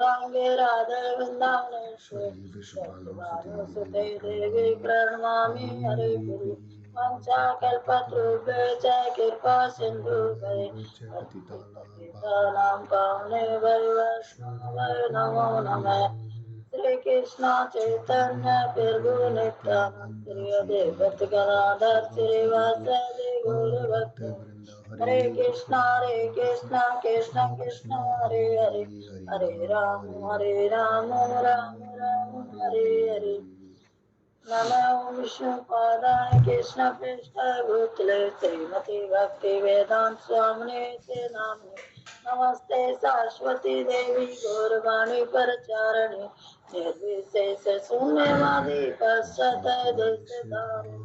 गौरांगे राधे वृंदावनेश्वरी वृषभानुसुते देवी प्रणमामि हरे प्रिय वंशाकल्पतरुभ्यश्च कृपा सिन्धुभ्यः पावने वैष्णवाय नमो नमः। श्री कृष्ण चैतन्य प्रभु नित्यानंद श्री अद्वैत गदाधर श्रीवासदि गौरभक्त हरे कृष्ण कृष्ण कृष्ण हरे हरे हरे राम राम राम हरे हरे। नमो विष्णुपादाय कृष्ण पृष्ठाय भूतले श्रीमती भक्ति वेदांत स्वामिने नामिने नमस्ते सरस्वती देवी गौरवाणी परचारिणी निर्विशेष शून्यवादी पश्चात देशधारिणी।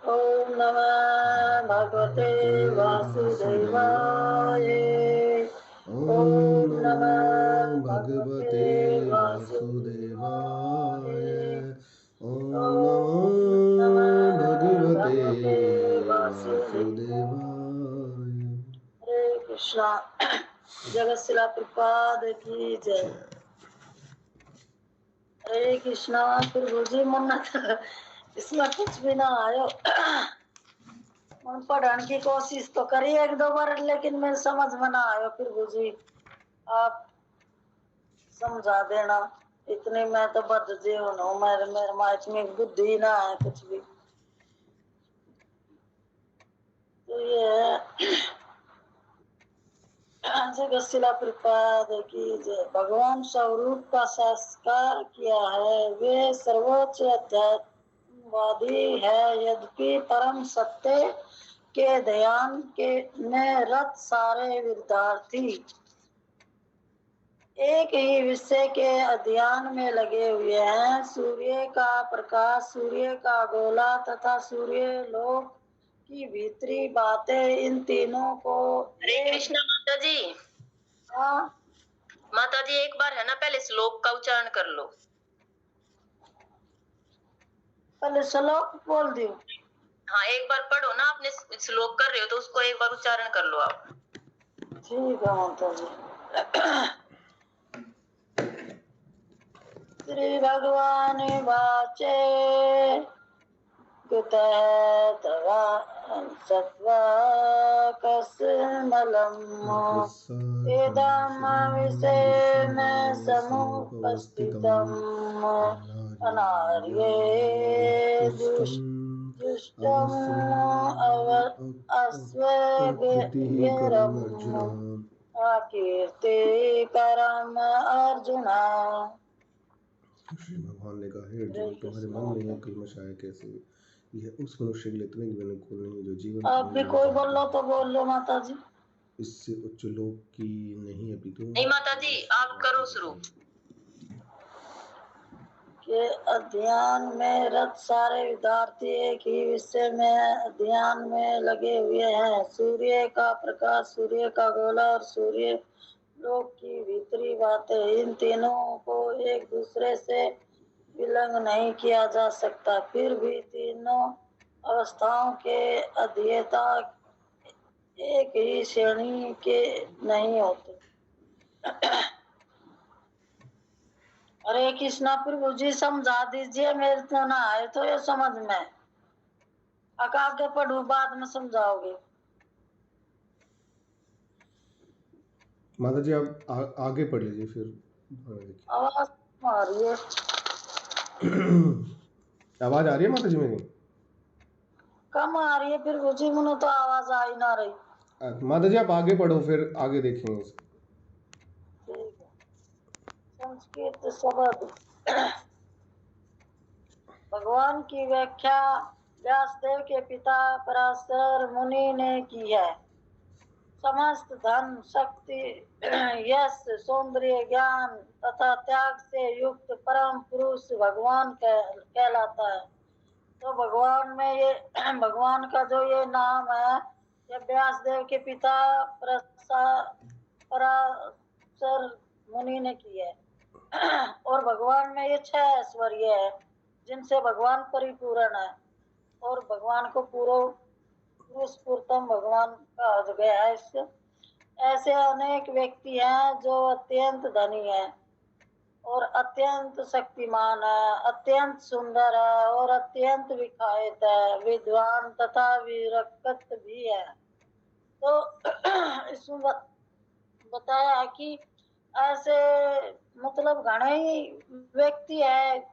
ओम नमः भगवते वासुदेवाय। ओम नमः भगवते वासुदेवाय। ओम नमः भगवते वासुदेवाय। हरे कृष्णा। जगत शिला प्रपाद की जय। हरे कृष्णा। फिर गुरुजी मन्नत इसमें कुछ भी ना आयो। पढ़ने की कोशिश तो करी एक दो बार, लेकिन मेरे समझ में ना आयो। फिर गुरुजी आप समझा देना। इतनी मैं तो बद जीवन हूँ, मेरे माइच में बुद्धि ना है कुछ भी। तो ये जगत शिला प्रपाद की जय। भगवान स्वरूप का संस्कार किया है, वे सर्वोच्च अध्यात्मवादी है। यद्यपि परम सत्य के ध्यान के में रत सारे विद्यार्थी एक ही विषय के अध्ययन में लगे हुए हैं। सूर्य का प्रकाश, सूर्य का गोला तथा सूर्य लोक की भीतरी बातें, इन तीनों को। हरे कृष्णा माता जी। हाँ माता जी एक बार है ना, पहले श्लोक का उच्चारण कर लो। पहले श्लोक बोल दी। हाँ एक बार पढ़ो ना, आपने श्लोक कर रहे हो तो उसको एक बार उच्चारण कर लो आप। ठीक है माता जी। श्री भगवान वाचे कुतः तवा सत्त्वाकस्मलम् इदं विषयेण समुपस्थितम् अनार्ये दुष्टम् अस्वगिरम् अकीर्तिकरम् अर्जुन। श्री भगवान ने कहा, हे अर्जुन, तुम्हारे मन में यह कल्मश आया कैसे? यह उस मनुष्य के लिए तुम्हें अनुकूल नहीं जो जीवन आप भी कोई बोल लो तो बोल लो माता जी। इससे उच्च लोक की नहीं, अभी तो नहीं माता जी आप करो शुरू। के अध्ययन में रत सारे विद्यार्थी एक ही विषय में अध्ययन में लगे हुए हैं। सूर्य का प्रकाश, सूर्य का गोला और सूर्य लोक की भीतरी बातें, इन तीनों को एक दूसरे से विलंग नहीं किया जा सकता। फिर भी तीनों अवस्थाओं के अध्येता एक ही श्रेणी के नहीं होते। हरे कृष्णा। प्रभु जी समझा दीजिए, मेरे तो ना आए तो ये समझ में। आगे पढ़ू, बाद में समझाओगे। माता जी आप आगे पढ़ लीजिए फिर आवाज आ रही है। आवाज आ रही है माता जी मेरी? कम आ रही है। फिर गुजी मुनो तो आवाज आ ही ना रही। माता जी आप आगे पढ़ो, फिर आगे देखेंगे। ठीक है। संस्कृत शब्द भगवान की व्याख्या व्यासदेव के पिता पराशर मुनि ने की है। समस्त धन, शक्ति, यश, सौंदर्य, ज्ञान तथा त्याग से युक्त परम पुरुष भगवान कहलाता है। तो भगवान में ये भगवान का जो ये नाम है, ये व्यासदेव के पिता पराशर मुनि ने की है। और भगवान में ये 6 ऐश्वर्य है जिनसे भगवान परिपूर्ण है। और भगवान को पुरुष पुरुषोत्तम भगवान कहा गया है। इससे ऐसे अनेक व्यक्ति हैं जो अत्यंत धनी है और अत्यंत शक्तिमान है, अत्यंत सुंदर है और अत्यंत विखायत है, विद्वान तथा विरक्त भी है। तो इसमें बताया कि ऐसे मतलब घने ही व्यक्ति है,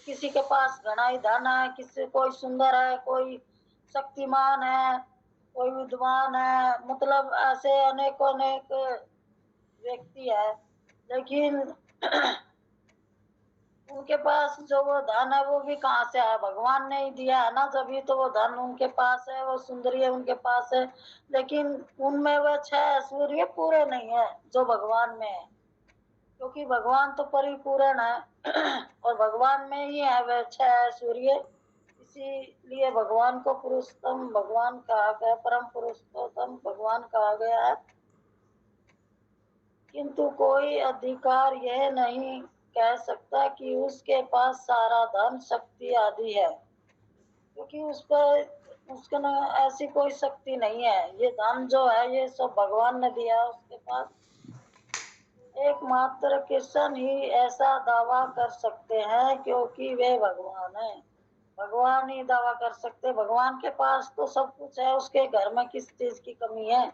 किसी के पास घना ही धन है, किसी कोई सुंदर है, कोई शक्तिमान है, कोई विद्वान है, मतलब ऐसे अनेकों अनेक व्यक्ति है, लेकिन उनके पास जो वो धन है वो भी कहाँ से है, भगवान ने ही दिया है ना, तभी तो वो धन उनके पास है, वो सुंदरी उनके पास है, लेकिन उनमें वह 6 सूर्य पूरे नहीं है जो भगवान में है, क्योंकि भगवान तो परिपूर्ण है और भगवान में ही है वह 6 सूर्य। इसीलिए भगवान को पुरुषोत्तम भगवान कहा गया, परम पुरुषोत्तम भगवान कहा गया है। किंतु कोई अधिकार यह नहीं कह सकता कि उसके पास सारा धन शक्ति आदि है, क्योंकि उस पर उसके ना ऐसी कोई शक्ति नहीं है। ये धन जो है ये सब भगवान ने दिया है उसके पास। एकमात्र कृष्ण ही ऐसा दावा कर सकते हैं, क्योंकि वे भगवान है, भगवान ही दावा कर सकते। भगवान के पास तो सब कुछ है, उसके घर में किस चीज की कमी है,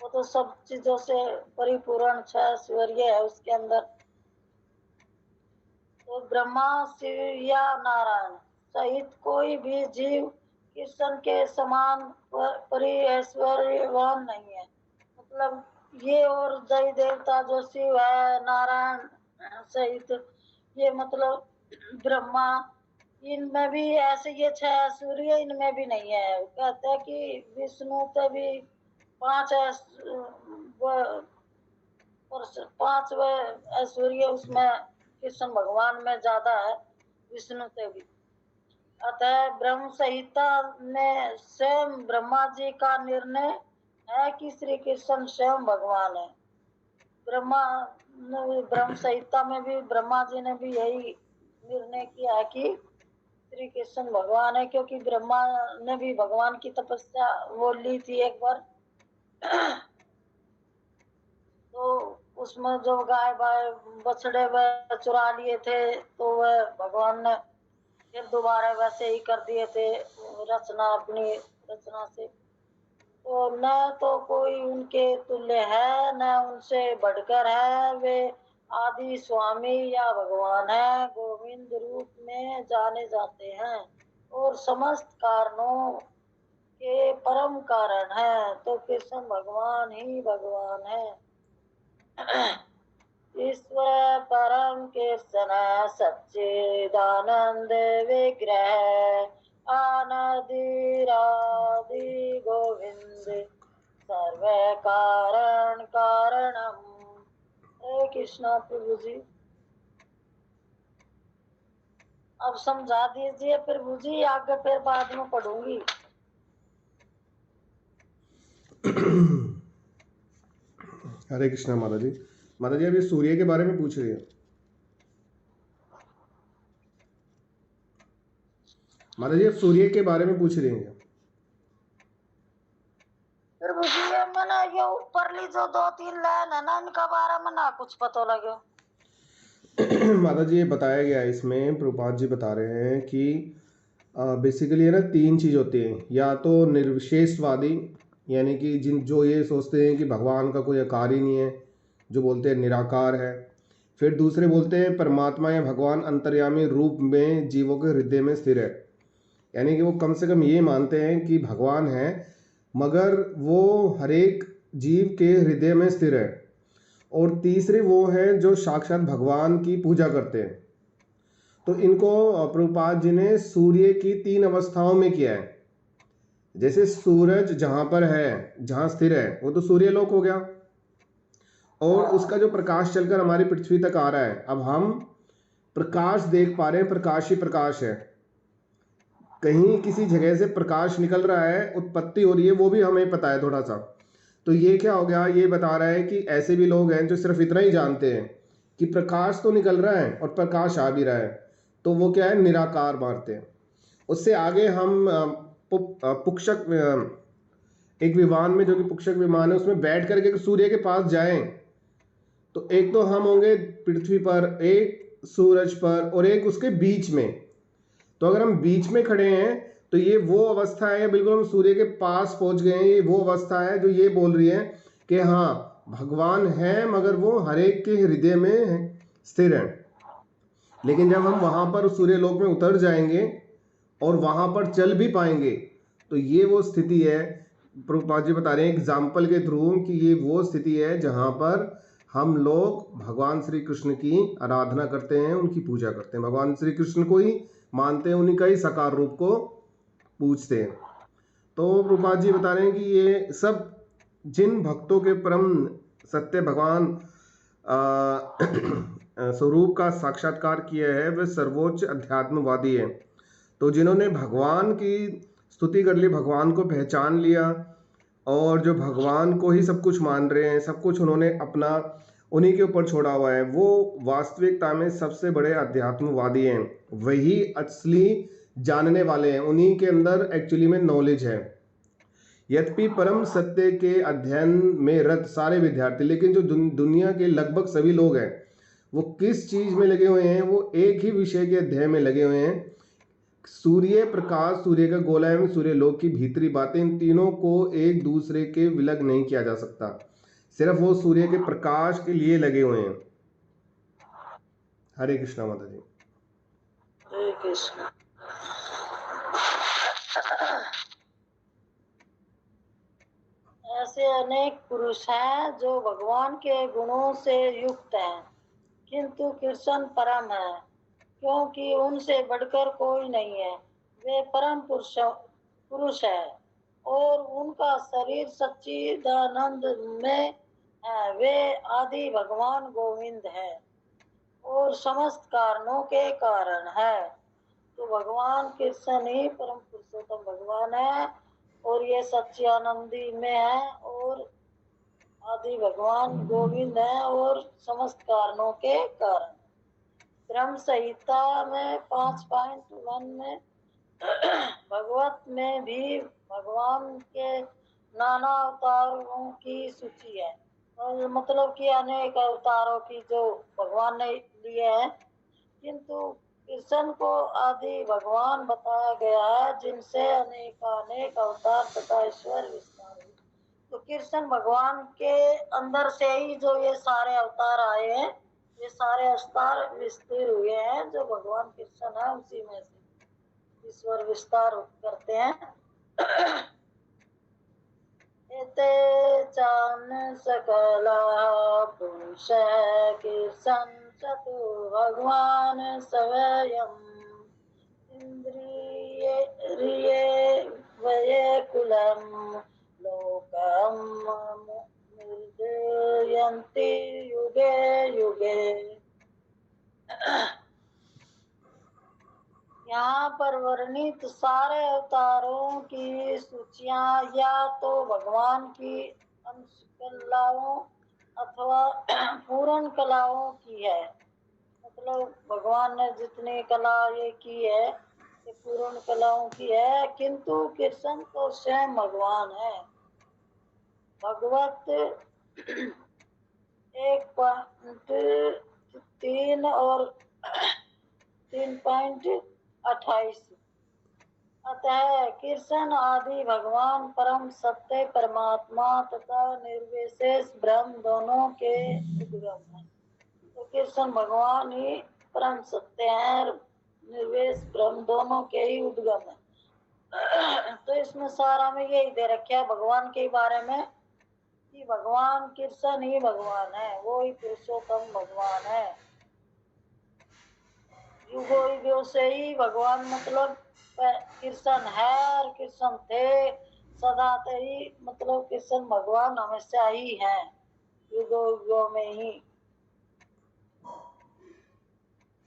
वो तो सब चीजों से परिपूर्ण 6 सूर्य है उसके अंदर। तो ब्रह्मा शिव या नारायण सहित कोई भी जीव कृष्ण के समान परिऐश्वर्यवान नहीं है। मतलब ये और देवी देवता जो शिव है, नारायण सहित, ये मतलब ब्रह्मा, इनमें भी ऐसे ये 6 सूर्य इनमें भी नहीं है। कहते हैं कि विष्णु तो भी 5 सूर्य उसमें कृष्ण भगवान में ज्यादा है विष्णु से भी। अतः ब्रह्म संहिता में स्वयं ब्रह्मा जी का निर्णय है कि श्री कृष्ण स्वयं भगवान है। ब्रह्म संहिता में भी ब्रह्मा जी ने भी यही निर्णय किया है कि श्री कृष्ण भगवान है, क्योंकि ब्रह्मा ने भी भगवान की तपस्या वो ली थी एक बार। तो उसमें जो गाय बछड़े वह चुरा लिए थे, तो वह भगवान ने फिर दोबारा वैसे ही कर दिए थे रचना, अपनी रचना से। तो न तो कोई उनके तुल्य है, न उनसे बढ़कर है। वे आदि स्वामी या भगवान है, गोविंद रूप में जाने जाते हैं और समस्त कारणों के परम कारण है। तो कृष्ण भगवान ही भगवान है। ईश्वर परम कृष्ण सच्चिदानंद विग्रह आनंदीरादि गोविंद सर्व कारण कारणम। हरे कृष्णा प्रभु जी, अब समझा दीजिए प्रभु जी, आगे फिर बाद में पढ़ूंगी। हरे कृष्णा माता जी। माता जी, अब ये सूर्य के बारे में पूछ रही है। माता जी, अब सूर्य के बारे में पूछ रही हैं। प्रभु जी मैंने ये ऊपरली जो 2-3 लाइन है ना, इनका बारे में ना कुछ पता लगे। माता जी, ये बताया गया है इसमें, प्रभुपाद जी बता रहे हैं कि बेसिकली है ना 3 चीज होती हैं। या तो निर्विशेषवादी, यानी कि जो ये सोचते हैं कि भगवान का कोई आकार ही नहीं है, जो बोलते हैं निराकार है। फिर दूसरे बोलते हैं परमात्मा या भगवान अंतर्यामी रूप में जीवों के हृदय में स्थिर है, यानी कि वो कम से कम ये मानते हैं कि भगवान है मगर वो हर एक जीव के हृदय में स्थिर है। और तीसरे वो हैं जो साक्षात भगवान की पूजा करते हैं। तो इनको प्रभुपाद जी ने सूर्य की 3 अवस्थाओं में किया है। जैसे सूरज जहाँ पर है, जहाँ स्थिर है, वो तो सूर्यलोक हो गया, और उसका जो प्रकाश चलकर हमारी पृथ्वी तक आ रहा है, अब हम प्रकाश देख पा रहे हैं, प्रकाश ही प्रकाश है। कहीं किसी जगह से प्रकाश निकल रहा है, उत्पत्ति हो रही है, वो भी हमें पता है थोड़ा सा। तो ये क्या हो गया, ये बता रहा है कि ऐसे भी लोग हैं जो सिर्फ इतना ही जानते हैं कि प्रकाश तो निकल रहा है और प्रकाश आ भी रहा है, तो वो क्या है, निराकार मानते हैं। उससे आगे हम पुक्षक एक विमान में, जो कि पुक्षक विमान है, उसमें बैठ करके सूर्य के पास जाएं, तो एक तो हम होंगे पृथ्वी पर, एक सूरज पर, और एक उसके बीच में। तो अगर हम बीच में खड़े हैं तो ये वो अवस्था है, बिल्कुल हम सूर्य के पास पहुंच गए हैं। ये वो अवस्था है जो ये बोल रही है कि हाँ भगवान है, मगर वो हर एक के हृदय में स्थिर है। लेकिन जब हम वहां पर सूर्य लोक में उतर जाएंगे और वहां पर चल भी पाएंगे, तो ये वो स्थिति है, प्रभुपाद जी बता रहे हैं एग्जाम्पल के थ्रू, कि ये वो स्थिति है जहां पर हम लोग भगवान श्री कृष्ण की आराधना करते हैं, उनकी पूजा करते हैं, भगवान श्री कृष्ण को ही मानते हैं, उन्हीं का ही साकार रूप को पूजते हैं। तो प्रभुपाद जी बता रहे हैं कि ये सब जिन भक्तों के परम सत्य भगवान स्वरूप का साक्षात्कार किया है, वे सर्वोच्च अध्यात्मवादी है। तो जिन्होंने भगवान की स्तुति कर ली, भगवान को पहचान लिया, और जो भगवान को ही सब कुछ मान रहे हैं, सब कुछ उन्होंने अपना उन्हीं के ऊपर छोड़ा हुआ है, वो वास्तविकता में सबसे बड़े अध्यात्मवादी हैं। वही असली जानने वाले हैं, उन्हीं के अंदर एक्चुअली में नॉलेज है। यद्यपि परम सत्य के अध्ययन में रत सारे विद्यार्थी, लेकिन जो दुनिया के लगभग सभी लोग हैं, वो किस चीज में लगे हुए हैं? वो एक ही विषय के अध्ययन में लगे हुए हैं, सूर्य प्रकाश, सूर्य का गोला एवं सूर्य लोक की भीतरी बातें, इन तीनों को एक दूसरे के विलग नहीं किया जा सकता। सिर्फ वो सूर्य के प्रकाश के लिए लगे हुए हैं। हरे कृष्णा माता जी। हरे कृष्ण। ऐसे अनेक पुरुष हैं जो भगवान के गुणों से युक्त हैं, किंतु कृष्ण परम है, क्योंकि उनसे बढ़कर कोई नहीं है। वे परम पुरुष है और उनका शरीर सच्चिदानंद में है। वे आदि भगवान गोविंद है और समस्त कारणों के कारण है। तो भगवान कृष्ण ही परम पुरुषोत्तम भगवान है और ये सच्चिदानंदी में है और आदि भगवान गोविंद है और समस्त कारणों के कारण। ब्रह्म संहिता में 5.1 में भगवत में भी भगवान के नाना अवतारों की सूची है, और मतलब कि अनेक अवतारों की जो भगवान ने लिए हैं, किंतु कृष्ण को आदि भगवान बताया गया है, जिनसे अनेक अवतार तथा ईश्वर विस्तार हुए। तो कृष्ण भगवान के अंदर से ही जो ये सारे अवतार आए हैं, ये सारे अवतार विस्तार हुए हैं, जो भगवान कृष्ण है उसी में से ईश्वर विस्तार करते हैं। एते चान सकला पुरुष कृष्ण चतु भगवान स्वयं इंद्रिये वये कुलम लोकम निर्दयन्ति युगे युगे। यहाँ पर वर्णित सारे अवतारों की सूचियां या तो भगवान की अंश कलाओं अथवा पूर्ण कलाओं की है। मतलब भगवान ने जितनी कला ये की है, ये पूर्ण कलाओं की है, किंतु कृष्ण तो स्वयं भगवान है। भगवत 1.3 और 3.28। अतः कृष्ण आदि भगवान परम सत्य परमात्मा तथा निर्विशेष ब्रह्म दोनों के उद्गम है। तो कृष्ण भगवान ही परम सत्य है, निर्विशेष ब्रह्म दोनों के ही उद्गम है। तो इसमें सारा में यही दे रखा है भगवान के बारे में कि भगवान कृष्ण ही भगवान है, वो ही पुरुषोत्तम भगवान है। युगो युगों से ही भगवान मतलब कृष्ण है और कृष्ण थे सदा से ही, मतलब कृष्ण भगवान हमेशा ही है, युगो युगों में ही।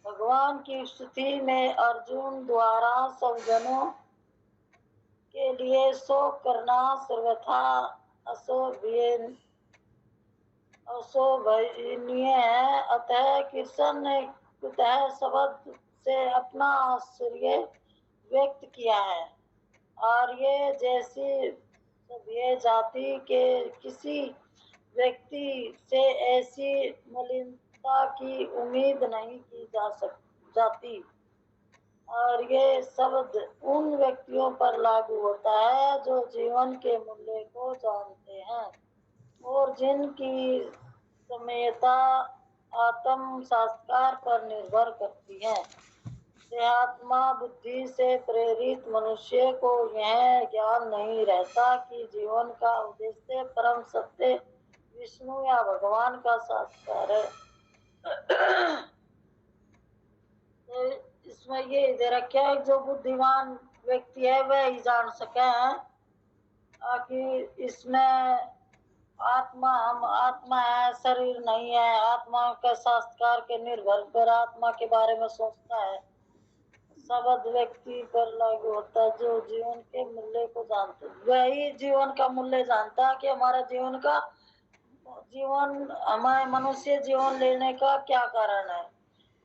भगवान की स्तुति में अर्जुन द्वारा सब जनों के लिए शोक करना सर्वथा अशोभनीय है। अतः कृष्ण ने कुतः शब्द से अपना आश्चर्य व्यक्त किया है। और ये जैसी सभ्य जाति के किसी व्यक्ति से ऐसी मलिनता की उम्मीद नहीं की जाती। और ये शब्द उन व्यक्तियों पर लागू होता है जो जीवन के मूल्य को जानते हैं और जिनकी सम्यता आत्म साक्षात्कार पर निर्भर करती है। देहात्मा बुद्धि से प्रेरित मनुष्य को यह ज्ञान नहीं रहता कि जीवन का उद्देश्य परम सत्य विष्णु या भगवान का साक्षात्कार है। तो इसमें ये दे रखा है जो बुद्धिमान व्यक्ति है वह ही जान सके कि इसमें हम आत्मा है, शरीर नहीं है। आत्मा का साक्षात्कार के निर्भर पर आत्मा के बारे में सोचता है। शब्द व्यक्ति पर लागू होता है जो जीवन के मूल्य को जानते, वही जीवन का मूल्य जानता है कि हमारा हमें मनुष्य जीवन लेने का क्या कारण है,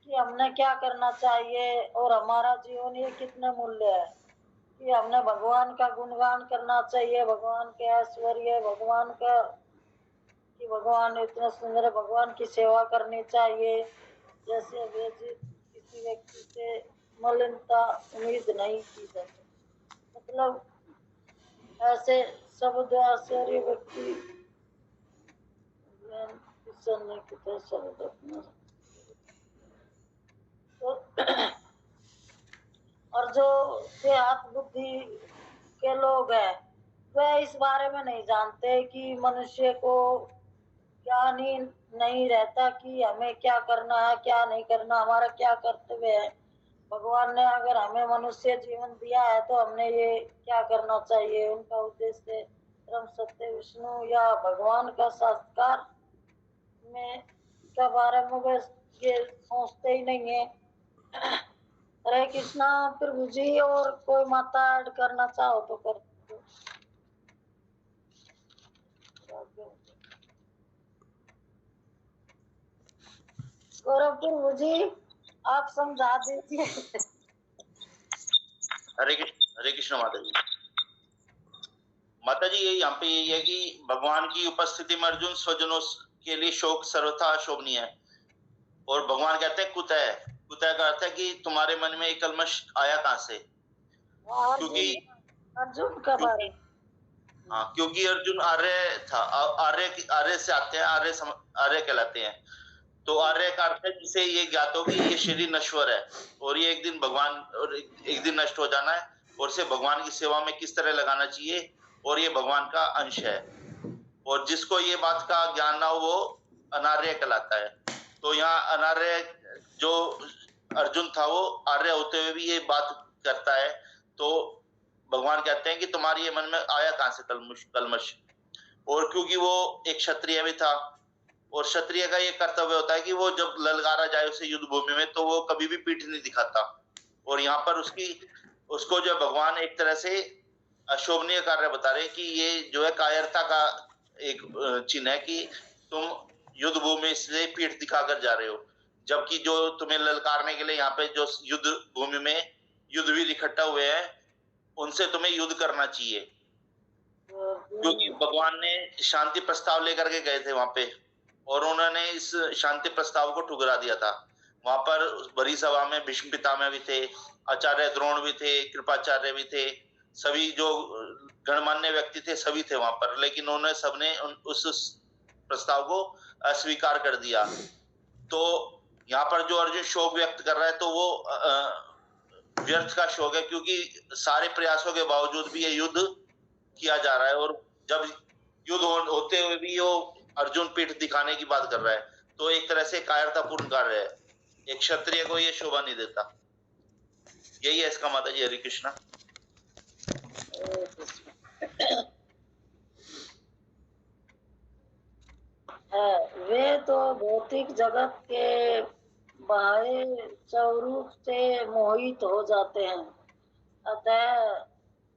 कि हमने क्या करना चाहिए और हमारा जीवन ये कितने मूल्य है, कि हमने भगवान का गुणगान करना चाहिए, भगवान के ऐश्वर्य, भगवान का कि भगवान इतना सुंदर है, भगवान की सेवा करनी चाहिए। जैसे किसी व्यक्ति से मलिनता उम्मीद नहीं की जाती। मतलब ऐसे शब्द आश्चर्य व्यक्ति शब्द तो और जो देहात बुद्धि के लोग हैं वह इस बारे में नहीं जानते कि मनुष्य को ज्ञान ही नहीं रहता कि हमें क्या करना है, क्या नहीं करना, हमारा क्या कर्तव्य है। भगवान ने अगर हमें मनुष्य जीवन दिया है तो हमने ये क्या करना चाहिए। उनका उद्देश्य परम सत्य विष्णु या भगवान का साक्षात्कार में के बारे में वे ये सोचते ही नहीं है। हरे कृष्णा प्रभु जी, और कोई माता ऐड करना चाहो तो कर दो। गौरव प्रभु जी आप समझा दीजिए। हरे कृष्ण माता जी। माता जी ये यहाँ पे यही है कि भगवान की उपस्थिति में अर्जुन स्वजनों के लिए शोक सर्वथा अशोभनीय है। और भगवान कहते हैं कुतः कुतः का अर्थ है कि तुम्हारे मन में एक कलमश आया कहाँ से। क्योंकि अर्जुन का बारे हाँ, क्योंकि अर्जुन आर्य था। आर्य से आते हैं, आर्य कहलाते हैं। तो आर्य का अर्थ है जिसे ये ज्ञात हो कि ये शरीर नश्वर है और ये एक दिन नष्ट हो जाना है, और इसे भगवान की सेवा में किस तरह लगाना चाहिए, और ये भगवान का अंश है। और जिसको ये बात का ज्ञान ना हो वो अनार्य कहलाता है। तो यहाँ अनार्य जो अर्जुन था वो आर्य होते हुए भी ये बात करता है। तो भगवान कहते हैं कि तुम्हारे ये मन में आया कहाँ से कलमश। और क्योंकि वो एक क्षत्रिय भी था, और क्षत्रिय का ये कर्तव्य होता है कि वो जब ललकारा जाए उसे युद्ध भूमि में तो वो कभी भी पीठ नहीं दिखाता। और यहाँ पर उसको जो भगवान एक तरह से अशोभनीय कार्य बता रहे कि ये जो है कायरता का एक चिन्ह है कि तुम युद्ध भूमि से पीठ दिखाकर जा रहे हो, जबकि जो तुम्हें ललकारने के लिए यहाँ पे जो युद्ध भूमि में युद्धवीर इकट्ठा हुए हैं उनसे तुम्हें युद्ध करना चाहिए। क्योंकि भगवान ने शांति प्रस्ताव लेकर के गए थे वहां पे, और उन्होंने इस शांति प्रस्ताव को ठुकरा दिया था। वहां पर बड़ी सभा में भीष्म पितामह भी थे, आचार्य द्रोण भी थे, कृपाचार्य भी थे, सभी जो गणमान्य व्यक्ति थे सभी थे वहां पर। लेकिन उन्होंने सबने उस प्रस्ताव को अस्वीकार कर दिया। तो यहाँ पर जो अर्जुन शोक व्यक्त कर रहा है तो वो व्यर्थ का शोक है, क्योंकि सारे प्रयासों के बावजूद भी ये युद्ध किया जा रहा है, और जब युद्ध होते हुए भी वो अर्जुन पीठ दिखाने की बात कर रहा है, तो एक तरह से कायरतापूर्ण कार्य है। एक क्षत्रिय को ये शोभा नहीं देता। यही है इसका माता जी। हरि कृष्णा। वे तो भौतिक जगत के बाह्य स्वरूप से मोहित हो जाते हैं, अतः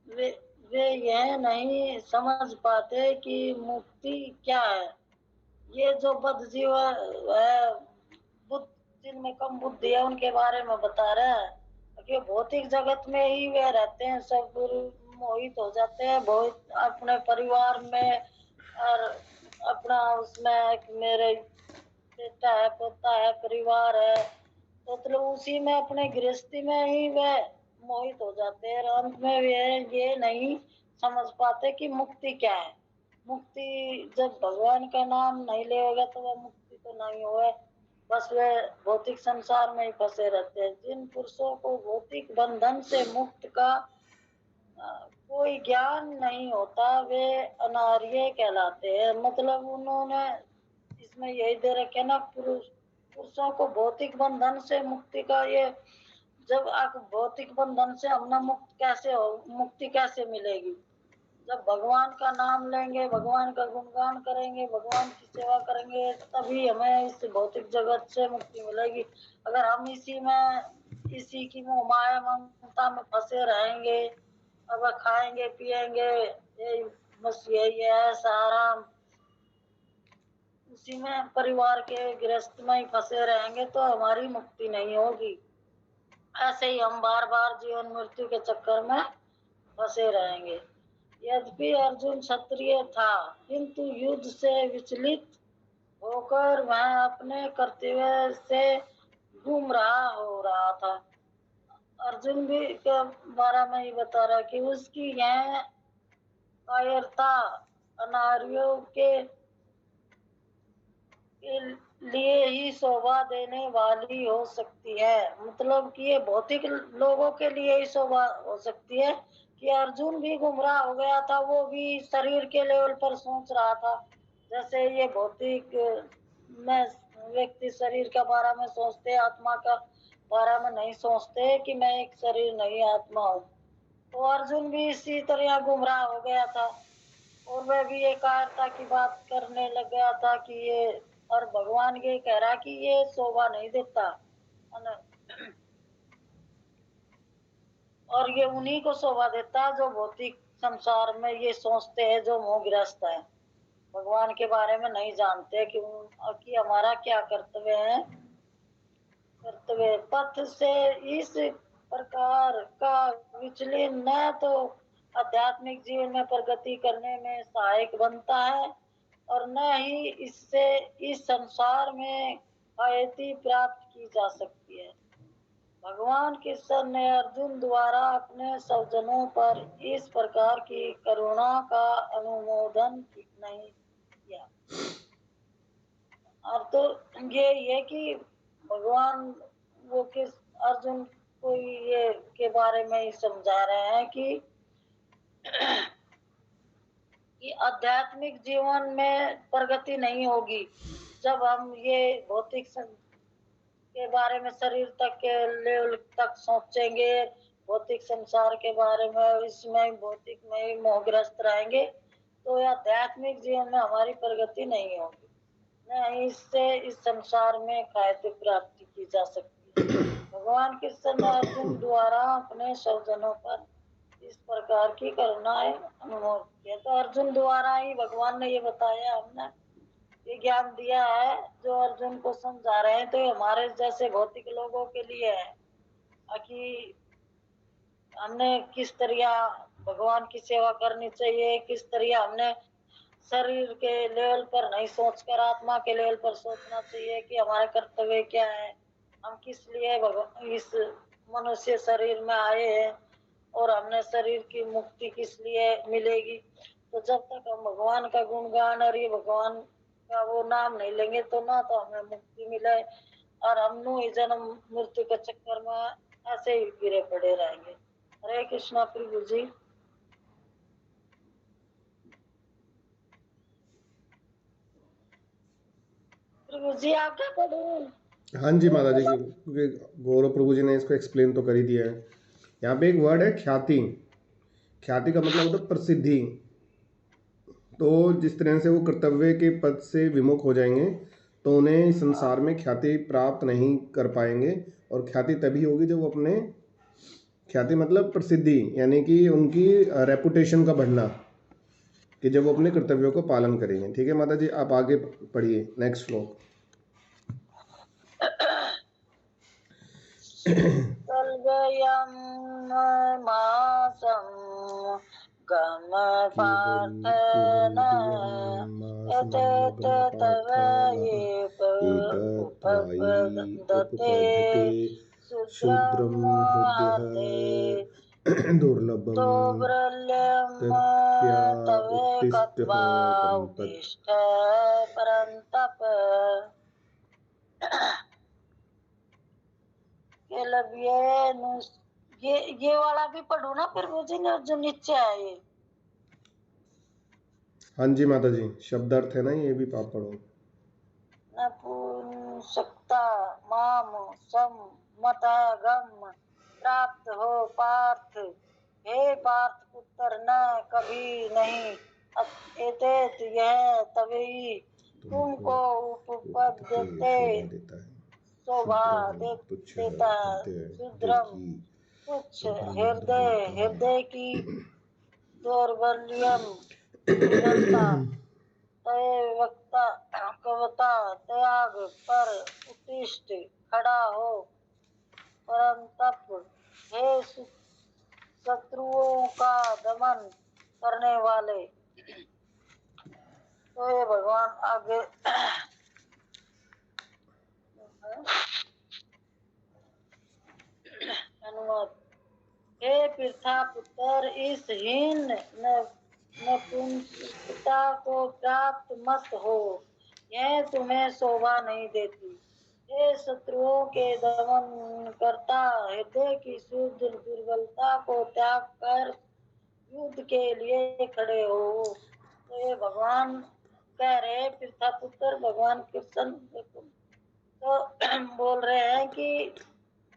वे यह नहीं समझ पाते कि मुक्ति क्या है। ये जो बद्ध जीव है, जिनमें कम बुद्धि है, उनके बारे में बता रहे हैं कि भौतिक जगत में ही वे रहते हैं, सब मोहित हो जाते हैं, बहुत अपने परिवार में और अपना उसमें कि मेरे बेटा है, पोता है, परिवार है, तो मतलब उसी में अपने गृहस्थी में ही वे मोहित हो जाते हैं। और अंत में वे ये नहीं समझ पाते कि मुक्ति क्या है। मुक्ति जब भगवान का नाम नहीं लेगा तो वह मुक्ति तो नहीं होए, बस वे भौतिक संसार में ही फंसे रहते हैं। जिन पुरुषों को भौतिक बंधन से मुक्त का कोई ज्ञान नहीं होता, वे अनार्य कहलाते हैं। मतलब उन्होंने इसमें यही दे रखे ना, पुरुषों को भौतिक बंधन से मुक्ति का ये, जब आप भौतिक बंधन से हम ना मुक्त कैसे हो, मुक्ति कैसे मिलेगी? जब भगवान का नाम लेंगे, भगवान का गुणगान करेंगे, भगवान की सेवा करेंगे, तभी हमें इस भौतिक जगत से मुक्ति मिलेगी। अगर हम इसी की मोह माया ममता में फंसे रहेंगे, अब खाएंगे पिएंगे, यही बस यही है सारा, उसी में परिवार के गृहस्थ में ही फंसे रहेंगे तो हमारी मुक्ति नहीं होगी। ऐसे ही हम बार बार जीवन मृत्यु के चक्कर में फंसे रहेंगे। यद्यपि अर्जुन क्षत्रिय था, किंतु युद्ध से विचलित होकर वह अपने कर्तव्य से गुमराह हो रहा था। अर्जुन भी के बारे में ही बता रहा कि उसकी यह कायरता अनार्यों के लिए ही शोभा देने वाली हो सकती है। मतलब कि ये भौतिक लोगों के लिए ही शोभा हो सकती है कि अर्जुन भी गुमराह हो गया था, वो भी शरीर के लेवल पर सोच रहा था। जैसे ये भौतिक में व्यक्ति शरीर के बारे में सोचते, आत्मा का बारे में नहीं सोचते कि मैं एक शरीर नहीं आत्मा हूँ। तो अर्जुन भी इसी तरह गुमराह हो गया था और वह भी एक कायरता की बात करने लग गया था कि ये, और भगवान ये कह रहा कि ये शोभा नहीं देता, और ये उन्हीं को शोभा देता जो भौतिक संसार में ये सोचते हैं, जो मोहग्रस्त है, भगवान के बारे में नहीं जानते कि हमारा क्या कर्तव्य है। कर्तव्य पथ से इस प्रकार का विचलन न तो आध्यात्मिक जीवन में प्रगति करने में सहायक बनता है और न ही इससे इस संसार में आयति प्राप्त की जा सकती है। भगवान कृष्ण ने अर्जुन द्वारा अपने सज्जनों पर इस प्रकार की करुणा का अनुमोदन नहीं किया। और तो ये कि भगवान वो किस अर्जुन को ये के बारे में ही समझा रहे हैं कि आध्यात्मिक जीवन में प्रगति नहीं होगी जब हम ये भौतिक के बारे में, शरीर तक के लेवल तक सोचेंगे, भौतिक संसार के बारे में, इसमें भौतिक में ही मोहग्रस्त रहेंगे, तो आध्यात्मिक जीवन में हमारी प्रगति नहीं होगी, न इससे इस संसार में खायते प्राप्ति की जा सकती है। भगवान कृष्ण ने अर्जुन द्वारा अपने सज्जनों पर इस प्रकार की करुणाएं अनुभव किया, तो अर्जुन द्वारा ही भगवान ने ये बताया, हमने ये ज्ञान दिया है जो अर्जुन को समझा रहे हैं, तो हमारे जैसे भौतिक लोगों के लिए है कि हमने किस तरह भगवान की सेवा करनी चाहिए, किस तरह हमने शरीर के लेवल पर नहीं सोचकर आत्मा के लेवल पर सोचना चाहिए कि हमारा कर्तव्य क्या है, हम किस लिए इस मनुष्य शरीर में आए हैं और हमने शरीर की मुक्ति किस लिए मिलेगी। तो जब तक हम भगवान का गुणगान और ये भगवान का वो नाम नहीं लेंगे तो ना तो हमें मुक्ति मिले और हम जन्म मृत्यु के चक्कर में ऐसे ही गिरे पड़े रहेंगे। हरे कृष्णा प्रभु जी। प्रभु जी आप क्या पढ़े? हाँ जी माता जी, क्योंकि गौरव प्रभु जी ने इसको एक्सप्लेन तो कर ही दिया है। यहाँ पे एक वर्ड है ख्याति। ख्याति का मतलब होता है प्रसिद्धि। तो जिस तरह से वो कर्तव्य के पद से विमुख हो जाएंगे तो उन्हें इस संसार में ख्याति प्राप्त नहीं कर पाएंगे, और ख्याति तभी होगी जब वो अपने, ख्याति मतलब प्रसिद्धि, यानी कि उनकी रेपुटेशन का बढ़ना, कि जब वो अपने कर्तव्यों को पालन करेंगे। ठीक है माता जी, आप आगे पढ़िए नेक्स्ट श्लोक। कल द्वयं मासं गम पार्थन एतेत तव ये उपपद्यते शूद्रं शूद्रमहते दुर्लभं दोब्रल्यं तव कत्वा उत्तिष्ठ परन्तप। ये वाला भी पढ़ू ना फिर मुझे ना, जो नीचे है ये। हाँ जी माता जी, शब्दार्थ है ना, ये भी पाप पढ़ो। नपुंसकता माम सम मत गम प्राप्त हो पार्थ, हे पार्थ पुत्र न कभी नहीं एतेत यह तभी तुमको उपपद्यते शोभा देता है। शूद्रम तुच्छ हृदय की दौर्बल्यम दुर्बलता कवता त्याग पर उत्तिष्ठ खड़ा हो परंतप, हे शत्रुओं का दमन करने वाले। तो ये भगवान आगे अनुवाद। हे पृथा पुत्र, इस हीन नपुंसकता को प्राप्त मत हो, यह तुम्हें शोभा नहीं देती। हे शत्रुओं के दमन करता हृदय की शुद्ध दुर्बलता को त्याग कर युद्ध के लिए खड़े हो। तो ये भगवान कह रहे पृथा पुत्र, भगवान कृष्ण तो बोल रहे हैं कि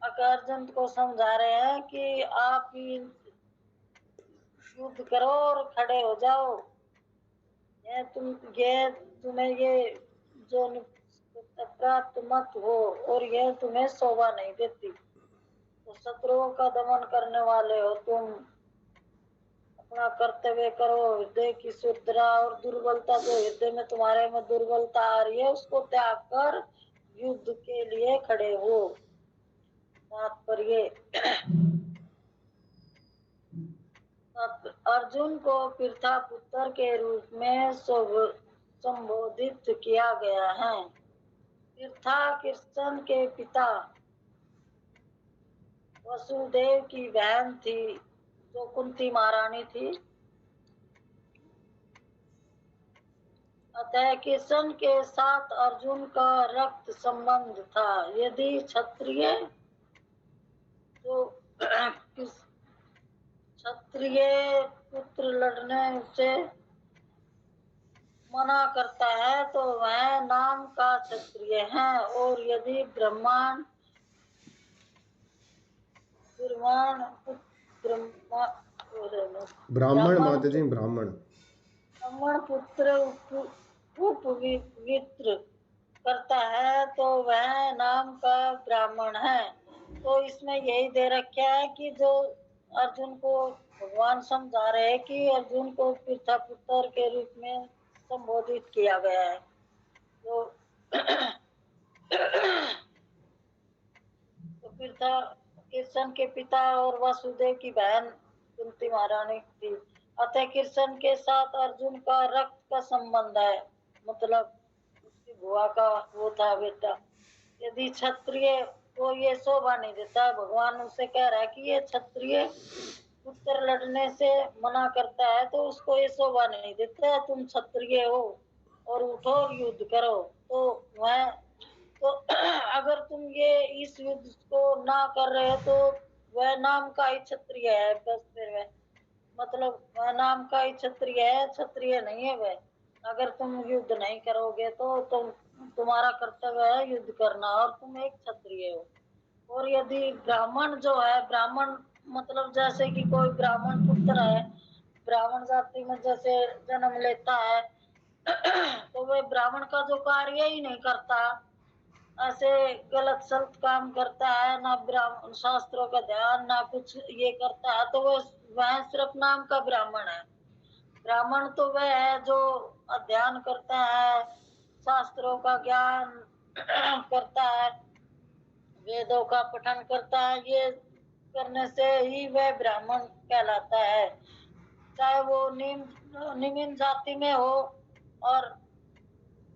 अर्जुन को समझा रहे हैं कि आप युद्ध करो और खड़े हो जाओ। तुम्हें ये जो प्राप्त मत हो और यह तुम्हें शोभा नहीं देती। तो शत्रुओं का दमन करने वाले हो तुम, अपना कर्तव्य करो। हृदय की शुद्धता और दुर्बलता, जो हृदय में तुम्हारे में दुर्बलता आ रही है उसको त्याग कर युद्ध के लिए खड़े हो। तात्पर्य अर्जुन को पृथा पुत्र के रूप में संबोधित किया गया है। पृथा कृष्ण के पिता वसुदेव की बहन थी, जो कुंती महारानी थी। अतः कृष्ण के साथ अर्जुन का रक्त संबंध था। यदि क्षत्रिय तो क्षत्रिय पुत्र लड़ने से मना करता है तो वह नाम का क्षत्रिय है, और यदि ब्राह्मण माता जी, ब्राह्मण पुत्र उपवित्र करता है तो वह नाम का ब्राह्मण है। तो इसमें यही दे रखा है कि जो अर्जुन को भगवान समझा रहे हैं कि अर्जुन को पृथा पुत्र के रूप में संबोधित किया गया है। तो पृथा कृष्ण के पिता और वसुदेव की बहन कुंती महारानी थी। अतः कृष्ण के साथ अर्जुन का रक्त का संबंध है, मतलब उसकी बुआ का वो था बेटा। यदि क्षत्रिय को ये शोभा नहीं देता, भगवान उसे कह रहा है कि ये क्षत्रिय पुत्र लड़ने से मना करता है तो उसको ये शोभा नहीं देता। तुम क्षत्रिय हो और उठो युद्ध करो। तो वह तो अगर तुम ये इस युद्ध को ना कर रहे हो तो वह नाम का ही क्षत्रिय है। बस फिर वह मतलब वह नाम का ही क्षत्रिय है, क्षत्रिय नहीं है वह। अगर तुम युद्ध नहीं करोगे तो तुम्हारा कर्तव्य है युद्ध करना, और तुम एक क्षत्रिय हो। और यदि ब्राह्मण जो है, ब्राह्मण मतलब जैसे कि कोई ब्राह्मण पुत्र है, ब्राह्मण जाति में जैसे जन्म लेता है तो वह ब्राह्मण का जो कार्य ही नहीं करता, ऐसे गलत सलत काम करता है, ना ब्राह्मण शास्त्रों का ध्यान ना कुछ ये करता है, तो वह सिर्फ नाम का ब्राह्मण है। ब्राह्मण तो वह है जो अध्ययन करता है, शास्त्रों का ज्ञान करता है, वेदों का पठन करता है। ये करने से ही वह ब्राह्मण कहलाता है, चाहे वो निम्न जाति में हो। और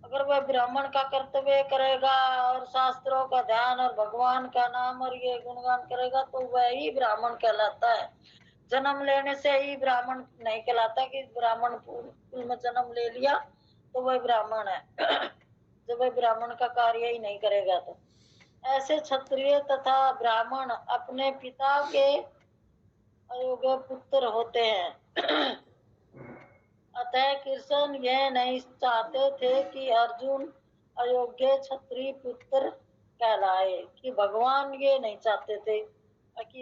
अगर वह ब्राह्मण का कर्तव्य करेगा और शास्त्रों का ध्यान और भगवान का नाम और ये गुणगान करेगा तो वह ही ब्राह्मण कहलाता है। जन्म लेने से ही ब्राह्मण नहीं कहलाता कि ब्राह्मण कुल में जन्म ले लिया तो वह ब्राह्मण है। जब वह ब्राह्मण का कार्य ही नहीं करेगा तो। ऐसे क्षत्रिय तथा ब्राह्मण अपने पिता के अयोग्य पुत्र होते हैं। अतः कृष्ण यह नहीं चाहते थे कि अर्जुन अयोग्य क्षत्रिय पुत्र कहलाए, कि भगवान ये नहीं चाहते थे कि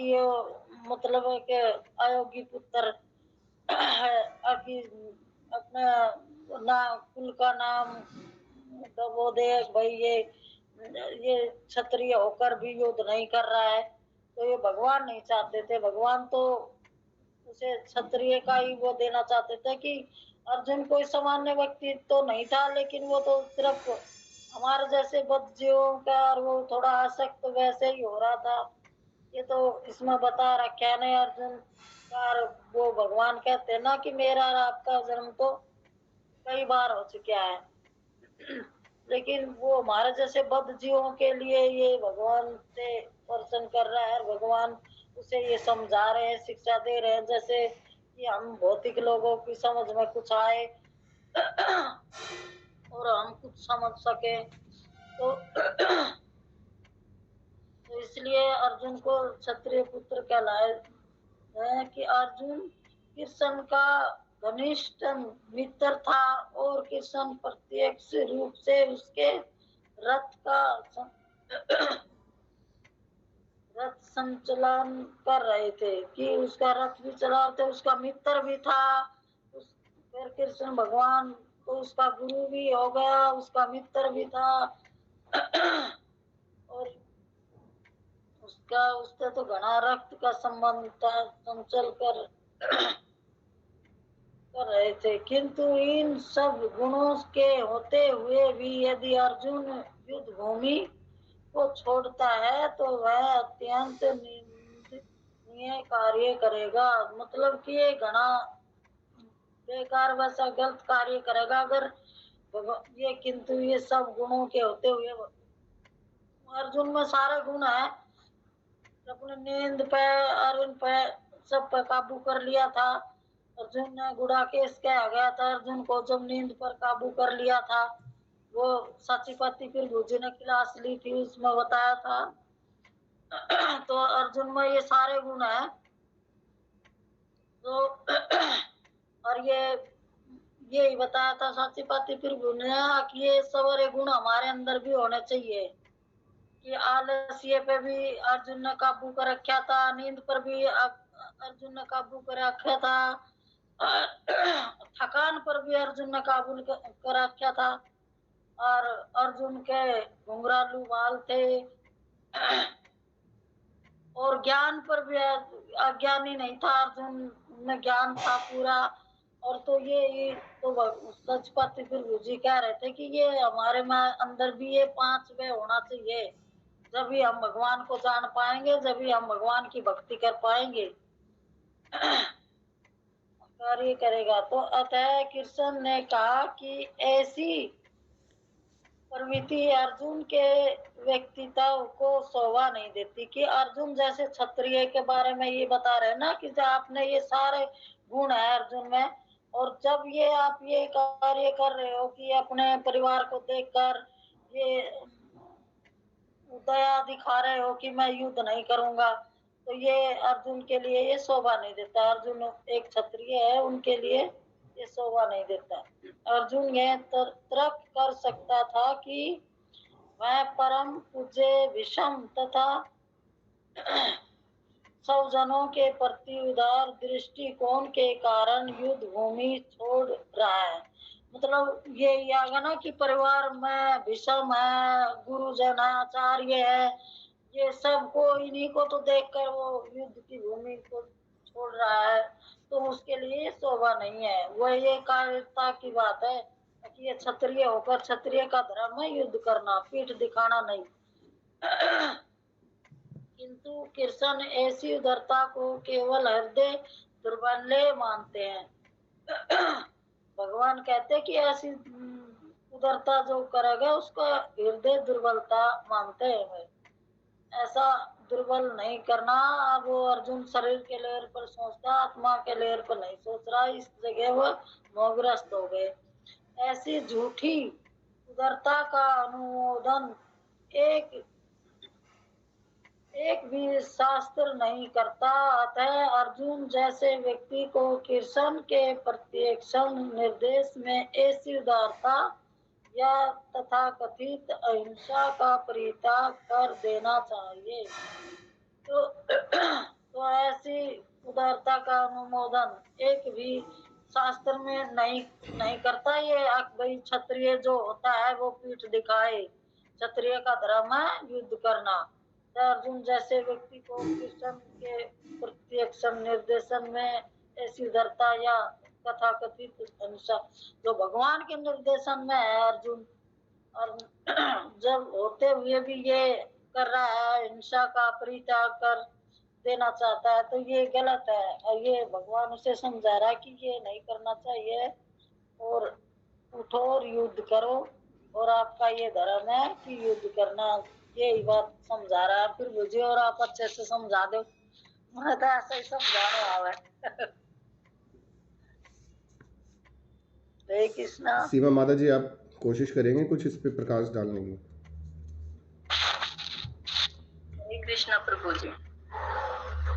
ये मतलब है कि अयोग्य पुत्र है कि अपना कुल का नाम तो वो देख भाई ये क्षत्रिय होकर भी युद्ध नहीं कर रहा है, तो ये भगवान नहीं चाहते थे। भगवान तो उसे क्षत्रिय का ही वो देना चाहते थे कि अर्जुन कोई सामान्य व्यक्ति तो नहीं था, लेकिन वो तो सिर्फ हमारे जैसे बदजीवों का और वो थोड़ा आसक्त वैसे ही हो रहा था। ये तो इसमें बता रखा है नहीं अर्जुन का। वो भगवान कहते ना कि मेरा और आपका जन्म तो कई बार हो चुका है, लेकिन वो हमारे जैसे बदजीवों के लिए ये भगवान से प्रसन्न कर रहा है। भगवान उसे ये समझा रहे हैं, शिक्षा दे रहे हैं, जैसे कि हम भौतिक लोगों की समझ में कुछ आए और हम कुछ समझ सके। तो इसलिए अर्जुन को क्षत्रिय पुत्र कहलाए है कि अर्जुन कृष्ण का घनिष्ठ मित्र था और कृष्ण प्रत्यक्ष रूप से उसके रथ संचालन कर रहे थे, कि उसका रथ भी चला रहे थे, उसका मित्र भी था। फिर कृष्ण भगवान तो उसका गुरु भी हो गया, उसका मित्र भी था और उससे तो घना रक्त का संबंध था, संचल कर रहे थे। किंतु इन सब गुणों के होते हुए भी यदि अर्जुन युद्ध भूमि को छोड़ता है तो वह अत्यंत निंदनीय कार्य करेगा। मतलब कि ये घना बेकार वैसा गलत कार्य करेगा अगर ये, किंतु ये सब गुणों के होते हुए अर्जुन में सारे गुण है। अपने नींद पे और इन पे सब पे काबू कर लिया था। अर्जुन ने गुड़ाकेश कहा गया था अर्जुन को, जब नींद पर काबू कर लिया था। वो सचिपति फिर गुरु ने क्लास ली थी, उसमें बताया था। तो अर्जुन में ये सारे गुण है। तो और यही बताया था सचिपति फिर गुरु ने कि ये सारे गुण हमारे अंदर भी होने चाहिए। कि आलस्य पे भी अर्जुन ने काबू कर रखा था, नींद पर भी अर्जुन ने काबू कर रखा था, थकान पर भी अर्जुन ने काबू कर रखा था, और अर्जुन के घुंघरालू बाल थे, और ज्ञान पर भी अज्ञानी नहीं था, अर्जुन में ज्ञान था पूरा। और तो ये तो सचपति फिर जी कह रहे थे कि ये हमारे में अंदर भी ये 5 वे होना चाहिए, जब भी हम भगवान को जान पाएंगे, जब भी हम भगवान की भक्ति कर पाएंगे। कार्य करेगा। तो अतः कृष्ण ने कहा कि ऐसी प्रवृत्ति अर्जुन के व्यक्तित्व को शोभा नहीं देती। कि अर्जुन जैसे क्षत्रिय के बारे में ये बता रहे ना कि आपने ये सारे गुण है अर्जुन में, और जब ये आप ये कार्य कर रहे हो कि अपने परिवार को देखकर ये दया दिखा रहे हो कि मैं युद्ध नहीं करूंगा, तो ये अर्जुन के लिए ये शोभा नहीं देता। अर्जुन एक क्षत्रिय है, उनके लिए ये शोभा नहीं देता। अर्जुन यह तर्क कर सकता था कि मैं परम पूज्य विषम तथा सब जनों के प्रति उदार दृष्टिकोण के कारण युद्ध भूमि छोड़ रहा है। मतलब ये आगा ना कि परिवार में विषम है, गुरुजन है, आचार्य है, ये सब को इन्हीं को तो देखकर वो युद्ध की भूमि को छोड़ रहा है, तो उसके लिए शोभा नहीं है। वह ये कार्यता की बात है कि ये क्षत्रिय होकर क्षत्रिय का धर्म है युद्ध करना, पीठ दिखाना नहीं। किंतु कृष्ण ऐसी उदारता को केवल हृदय दुर्बल्य मानते हैं। भगवान कहते हैं कि ऐसी उदारता जो करेगा उसका हृदय दुर्बलता मानते हैं वे। ऐसा दुर्बल नहीं करना। अब वो अर्जुन शरीर के लेवल पर सोचता, आत्मा के लेवल पर नहीं सोच रहा, इस जगह वो मोहग्रस्त हो गए। ऐसी झूठी उदारता का अनुमोदन एक भी शास्त्र नहीं करता। अतः अर्जुन जैसे व्यक्ति को कृष्ण के प्रत्यक्ष निर्देश में ऐसी उदारता या तथाकथित अहिंसा का परित्याग कर देना चाहिए। तो ऐसी उदारता का अनुमोदन एक भी शास्त्र में नहीं करता। ये भाई क्षत्रिय जो होता है वो पीठ दिखाए, क्षत्रिय का धर्म है युद्ध करना। अर्जुन जैसे व्यक्ति को कृष्ण के प्रत्यक्ष निर्देशन में ऐसी उदारता या तथाकथित अहिंसा जो भगवान के निर्देशन में है अर्जुन, और जब होते हुए भी ये कर रहा है, हिंसा का परित्याग कर देना चाहता है, तो ये गलत है। और ये भगवान उसे समझा रहा है कि ये नहीं करना चाहिए और उठो और युद्ध करो, और आपका ये धर्म है कि युद्ध करना। यही बात समझा रहा है। फिर मुझे और आप अच्छे से समझा दो, मैं तो ऐसा ही समझाने वाला है। हरे कृष्णा। सीमा माता जी, आप कोशिश करेंगे कुछ इस पे प्रकाश डालने की? हरे कृष्णा प्रभु जी।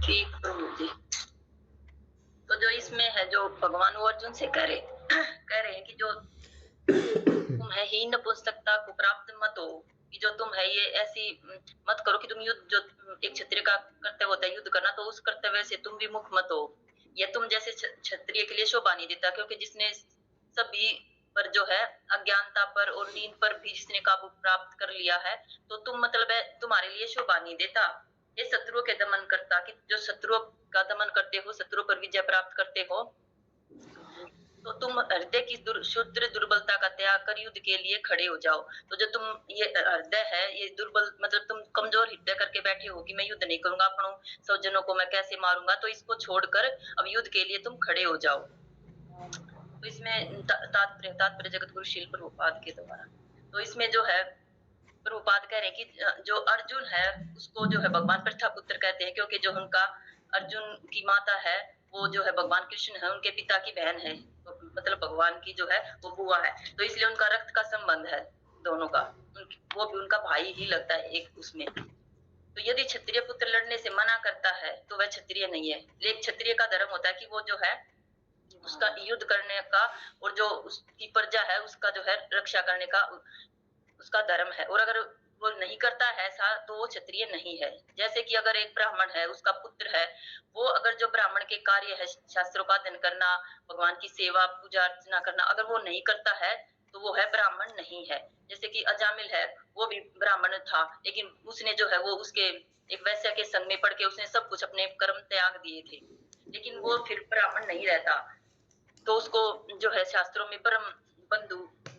ठीक प्रभु जी। तो जो इसमें है, जो भगवान वो अर्जुन से कह रहे हैं कि जो तुम है ही नपुंसकता को प्राप्त मत हो, कि जो तुम है ये ऐसी मत करो कि तुम युद्ध, जो एक क्षत्रिय का कर्तव्य होता है युद्ध करना, तो उस कर्तव्य से तुम विमुख मत हो। ये तुम जैसे क्षत्रिय के लिए शोभा नहीं देता, क्योंकि जिसने सभी पर जो है अज्ञानता पर और नींद पर भी जिसने काबू प्राप्त कर लिया है, तो तुम मतलब है तुम्हारे लिए शोभा नहीं देता। ये शत्रुओं के दमन करता, कि जो शत्रुओं का दमन करते हो, शत्रुओं पर विजय प्राप्त करते हो, तो तुम हृदय की शुद्र दुर्बलता का त्याग कर युद्ध के लिए खड़े हो जाओ। तो जो तुम ये हृदय है ये दुर्बल, मतलब तुम कमजोर हृदय करके बैठे हो कि मैं युद्ध नहीं करूंगा, अपनों स्वजनों को मैं कैसे मारूंगा, तो इसको छोड़कर अब युद्ध के लिए तुम खड़े हो जाओ। तो इसमें तात्पर्य जगत गुरु शील प्रभुपाद के द्वारा। तो इसमें जो है प्रभुपाद कह रहे हैं कि जो अर्जुन है उसको जो है भगवान प्रथा पुत्र कहते हैं, क्योंकि जो उनका अर्जुन की माता है वो जो है भगवान कृष्ण है, उनके पिता की बहन है, तो मतलब भगवान की जो है वो बुआ है, तो इसलिए उनका रक्त का संबंध है दोनों का, वो भी उनका भाई ही लगता है एक उसमें। तो यदि क्षत्रिय पुत्र लड़ने से मना करता है तो वह क्षत्रिय नहीं है। लेकिन क्षत्रिय का धर्म होता है कि वो जो है उसका युद्ध करने का और जो उसकी प्रजा है उसका जो है रक्षा करने का उसका धर्म है। और अगर वो नहीं करता है ऐसा तो वो क्षत्रिय नहीं है। जैसे कि अगर एक ब्राह्मण है, उसका पुत्र है, वो अगर जो ब्राह्मण के कार्य है शास्त्रों का अध्ययन करना, भगवान की सेवा पूजा अर्चना करना, अगर वो नहीं करता है तो वो है ब्राह्मण नहीं है। जैसे कि अजामिल है, वो भी ब्राह्मण था, लेकिन उसने जो है वो उसके एक वैश्य के संग में पड़ के उसने सब कुछ अपने कर्म त्याग दिए थे, लेकिन वो फिर ब्राह्मण नहीं रहता, तो उसको जो है शास्त्रों में ब्रह्म बंधु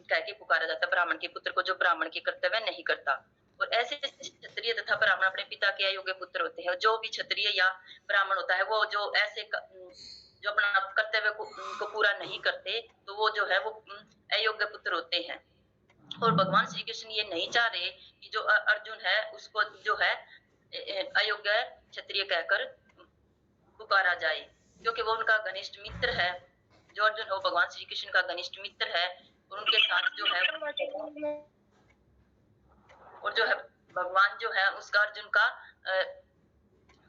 कह के पुकारा जाता, ब्राह्मण के पुत्र को जो ब्राह्मण के कर्तव्य नहीं करता। और ऐसे क्षत्रिय तथा ब्राह्मण अपने पिता के अयोग्य पुत्र होते हैं। जो भी क्षत्रिय या ब्राह्मण होता है वो जो ऐसे जो अपना कर्तव्य को पूरा नहीं करते, तो वो जो है वो अयोग्य पुत्र होते हैं। और भगवान श्री कृष्ण ये नहीं चाह रहे कि जो अर्जुन है उसको जो है अयोग्य क्षत्रिय कहकर पुकारा जाए, क्योंकि वो उनका घनिष्ठ मित्र है। जो अर्जुन हो भगवान श्री कृष्ण का घनिष्ठ मित्र है, और उनके साथ जो है और जो है भगवान जो है उसका अर्जुन का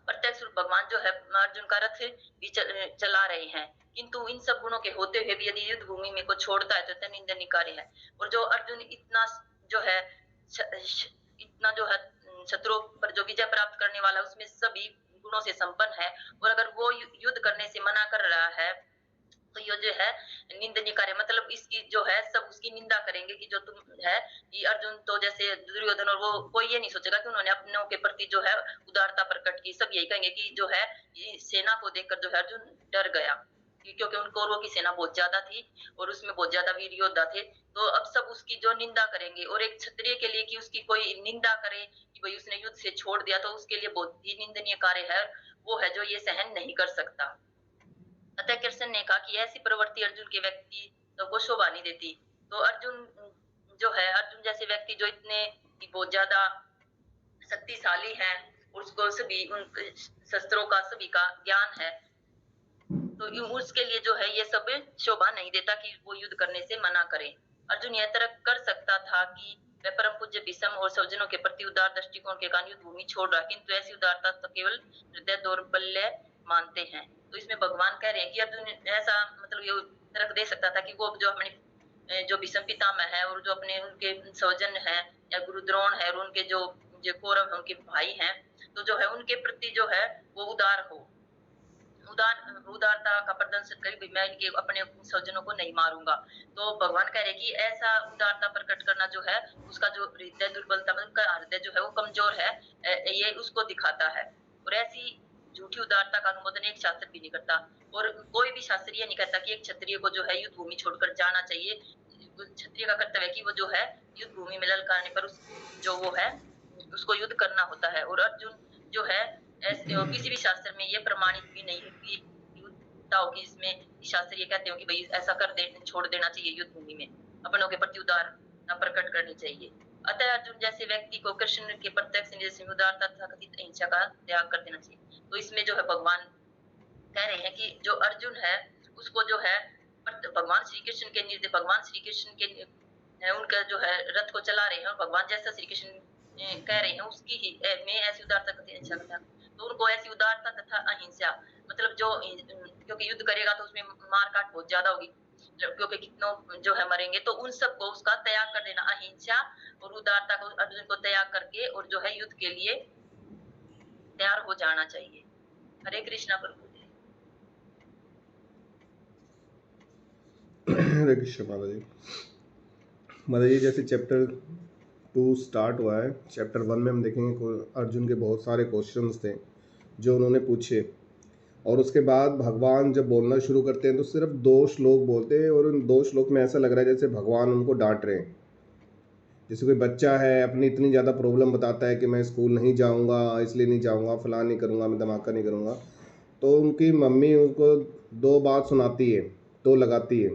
प्रत्यक्ष रूप भगवान जो है अर्जुन का रथ भी चला रहे हैं। किंतु इन सब गुणों के होते हुए भी यदि युद्ध भूमि में को छोड़ता है तो निंदनीय कार्य है। और जो अर्जुन इतना जो है इतना जो है शत्रुओं पर जो विजय प्राप्त करने वाला उसमें सभी गुणों से संपन्न है, और अगर वो युद्ध करने से मना कर रहा है तो ये जो है निंदनीय कार्य, मतलब इसकी जो है सब उसकी निंदा करेंगे कि जो तुम है ये अर्जुन, तो जैसे दुर्योधन, और वो कोई ये नहीं सोचेगा कि उन्होंने अपनों के प्रति जो है उदारता प्रकट की। सब यही कहेंगे कि जो है ये सेना को देखकर जो है अर्जुन डर गया कि क्योंकि उनको कौरवों की सेना बहुत ज्यादा थी और उसमें बहुत ज्यादा वीर योद्धा थे। तो अब सब उसकी जो निंदा करेंगे, और एक क्षत्रिय के लिए कि उसकी कोई निंदा करे कि भाई उसने युद्ध से छोड़ दिया, तो उसके लिए बहुत ही निंदनीय कार्य है, वो है जो ये सहन नहीं कर सकता। अतः कृष्ण ने कहा कि ऐसी प्रवृत्ति अर्जुन के व्यक्ति को शोभा नहीं देती। तो अर्जुन जो है, अर्जुन जैसे व्यक्ति जो इतने बहुत ज्यादा शक्तिशाली है, उसको सभी उन शस्त्रों का सभी का ज्ञान है, तो उसके लिए जो है ये सब शोभा नहीं देता कि वो युद्ध करने से मना करे। अर्जुन यह तर्क कर सकता था कि वह परम पूज्य भीष्म और स्वजनों के प्रति उदार दृष्टिकोण के कारण युद्ध भूमि छोड़ रहा, किंतु ऐसी उदारता तो केवल हृदय दौर्बल्य मानते हैं। तो इसमें भगवान कह रहे हैं कि अर्जुन ऐसा मतलब ये तर्क दे सकता था कि वो जो अपने जो भीष्म पितामह है और जो अपने उनके स्वजन है या गुरु द्रोण है और उनके जो कौरव उनके भाई हैं, तो जो है उनके प्रति जो है वो उदार हो, उदारता का प्रदर्शन करी, मैं इनके अपने स्वजनों को नहीं मारूंगा। तो भगवान कह रहे कि ऐसा उदारता प्रकट करना जो है उसका जो हृदय दुर्बलता, उनका हृदय जो है वो कमजोर है, ये उसको दिखाता है। और ऐसी झूठी उदारता का अनुमोदन एक शास्त्र भी नहीं करता, और कोई भी शास्त्र ये नहीं कहता कि एक क्षत्रिय को जो है युद्ध भूमि छोड़कर जाना चाहिए। क्षत्रिय का कर्तव्य है कि वो जो है युद्ध भूमि में ललकारने पर जो वो है उसको युद्ध करना होता है। और अर्जुन जो है ऐसे, और किसी भी शास्त्र में ये प्रमाणित भी नहीं है कि युद्धता होगी जिसमें शास्त्र ये कहते हो कि भाई ऐसा कर दे, छोड़ देना चाहिए युद्ध भूमि में, अपनों के प्रति उदारता प्रकट करनी चाहिए। अतः अर्जुन जैसे व्यक्ति को कृष्ण के प्रत्यक्ष निर्देश में उदारता तथा कथित अहिंसा का त्याग कर देना चाहिए। तो इसमें जो है भगवान कह रहे हैं कि जो अर्जुन है उसको जो है भगवान श्री कृष्ण के निर्देश, भगवान श्री कृष्ण के उनका जो है रथ को चला रहे हैं, और भगवान जैसा श्री कृष्ण कह रहे हैं उसकी ही में ऐसी उदारता कथित अहिंसा का, तो उनको ऐसी उदारता तथा अहिंसा मतलब जो, क्योंकि युद्ध करेगा तो उसमें मार काट बहुत ज्यादा होगी, क्योंकि कितनों जो है मरेंगे, तो उन सबको उसका त्याग कर देना, अहिंसा और उदारता को अर्जुन को त्याग करके और जो है युद्ध के लिए तैयार हो जाना चाहिए। हरे कृष्णा प्रभु जी। हरे कृष्ण माता जी। माता जी जैसे चैप्टर 2 स्टार्ट हुआ है, चैप्टर 1 में हम देखेंगे अर्जुन के बहुत सारे क्वेश्चंस थे जो उन्होंने पूछे, और उसके बाद भगवान जब बोलना शुरू करते हैं तो सिर्फ 2 श्लोक बोलते हैं, और उन 2 श्लोक में ऐसा लग रहा है जैसे भगवान उनको डांट रहे हैं। जैसे कोई बच्चा है अपनी इतनी ज़्यादा प्रॉब्लम बताता है कि मैं स्कूल नहीं जाऊंगा, इसलिए नहीं जाऊंगा, फलां नहीं करूंगा, मैं धमाका नहीं करूंगा, तो उनकी मम्मी उनको 2 बात सुनाती है, 2 लगाती है,